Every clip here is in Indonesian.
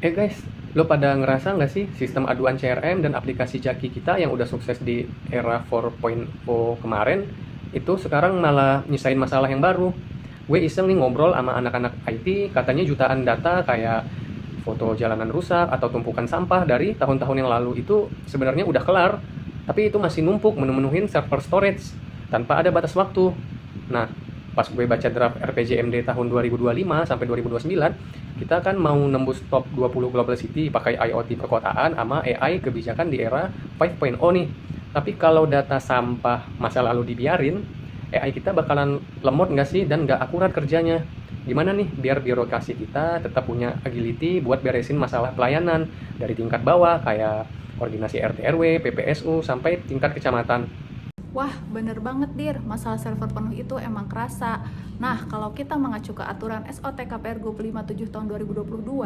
Guys, lo pada ngerasa nggak sih sistem aduan CRM dan aplikasi Jaki kita yang udah sukses di era 4.0 kemarin itu sekarang malah nyisain masalah yang baru. Gue iseng nih ngobrol sama anak-anak IT, katanya jutaan data kayak foto jalanan rusak atau tumpukan sampah dari tahun-tahun yang lalu itu sebenarnya udah kelar, tapi itu masih numpuk menuhin server storage tanpa ada batas waktu. Nah, pas gue baca draft RPJMD tahun 2025 sampai 2029, kita kan mau nembus top 20 global city pakai IoT perkotaan sama AI kebijakan di era 5.0 nih. Tapi kalau data sampah masa lalu dibiarin, AI kita bakalan lemot nggak sih dan nggak akurat kerjanya? Gimana nih biar birokrasi kita tetap punya agility buat beresin masalah pelayanan dari tingkat bawah kayak koordinasi RT RW, PPSU sampai tingkat kecamatan. Wah, bener banget, Dir. Masalah server penuh itu emang kerasa. Nah, kalau kita mengacu ke aturan SOTK Pergub 57 tahun 2022,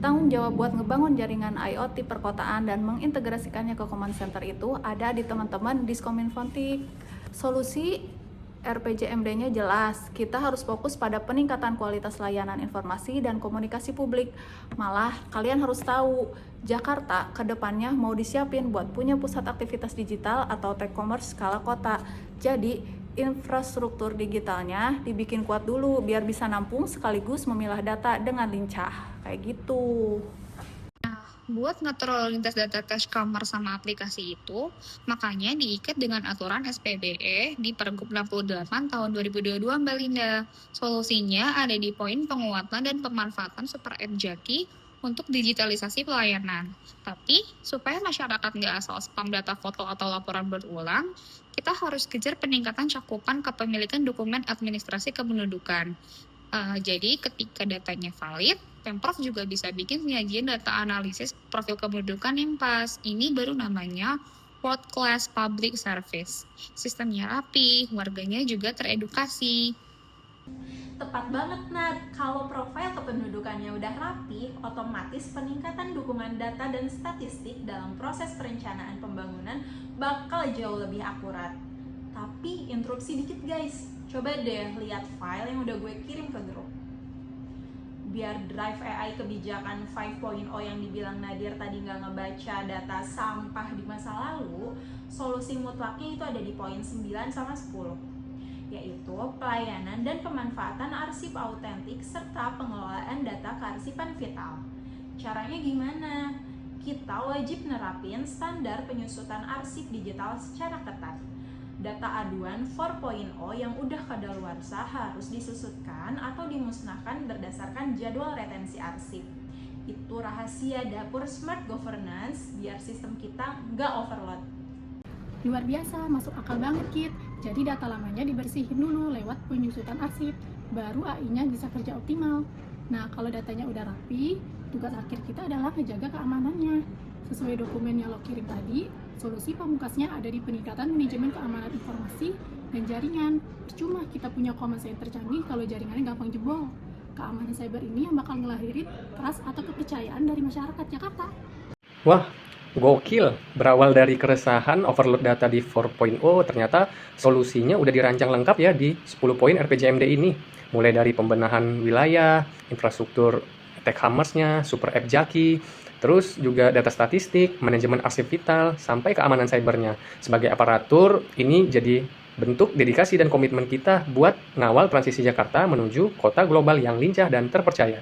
tanggung jawab buat ngebangun jaringan IoT perkotaan dan mengintegrasikannya ke command center itu ada di teman-teman Diskominfotik. Solusi RPJMD-nya jelas, kita harus fokus pada peningkatan kualitas layanan informasi dan komunikasi publik. Malah, kalian harus tahu, Jakarta ke depannya mau disiapin buat punya pusat aktivitas digital atau tech commerce skala kota. Jadi, infrastruktur digitalnya dibikin kuat dulu biar bisa nampung sekaligus memilah data dengan lincah. Kayak gitu. Buat ngatur lalu lintas data cache kamar sama aplikasi itu, makanya diikat dengan aturan SPBE di Pergub 68 tahun 2022 Mbak Linda. Solusinya ada di poin penguatan dan pemanfaatan super app Jaki untuk digitalisasi pelayanan. Tapi, supaya masyarakat nggak asal spam data foto atau laporan berulang, kita harus kejar peningkatan cakupan kepemilikan dokumen administrasi kependudukan. Jadi ketika datanya valid, Pemprov juga bisa bikin penyajian data analisis profil kependudukan yang pas. Ini baru namanya World Class Public Service. Sistemnya rapi, warganya juga teredukasi. Tepat banget, Nat. Kalau profil kependudukannya udah rapi, otomatis peningkatan dukungan data dan statistik dalam proses perencanaan pembangunan bakal jauh lebih akurat. Tapi interupsi dikit guys, coba deh lihat file yang udah gue kirim ke grup. Biar drive AI kebijakan 5.0 yang dibilang Nadir tadi nggak ngebaca data sampah di masa lalu, solusi mutlaknya itu ada di poin 9 sama 10, yaitu pelayanan dan pemanfaatan arsip autentik serta pengelolaan data kearsipan vital. Caranya gimana? Kita wajib nerapin standar penyusutan arsip digital secara ketat. Data aduan 4.0 yang udah kadaluarsa harus disusutkan atau dimusnahkan berdasarkan jadwal retensi arsip. Itu rahasia dapur smart governance biar sistem kita nggak overload. Luar biasa, masuk akal banget Kit. Jadi data lamanya dibersihin dulu lewat penyusutan arsip, baru AI-nya bisa kerja optimal. Nah, kalau datanya udah rapi, tugas akhir kita adalah ngejaga keamanannya. Sesuai dokumen yang lo kirim tadi, solusi pamungkasnya ada di peningkatan manajemen keamanan informasi dan jaringan. Percuma kita punya command center canggih kalau jaringannya gampang jebol. Keamanan cyber ini yang bakal ngelahirin trust atau kepercayaan dari masyarakat Jakarta. Wah, gokil. Berawal dari keresahan overload data di 4.0, ternyata solusinya udah dirancang lengkap ya di 10 poin RPJMD ini. Mulai dari pembenahan wilayah, infrastruktur tech commerce-nya, super app Jaki, terus juga data statistik, manajemen arsip vital, sampai keamanan cybernya. Sebagai aparatur, ini jadi bentuk dedikasi dan komitmen kita buat ngawal transisi Jakarta menuju kota global yang lincah dan terpercaya.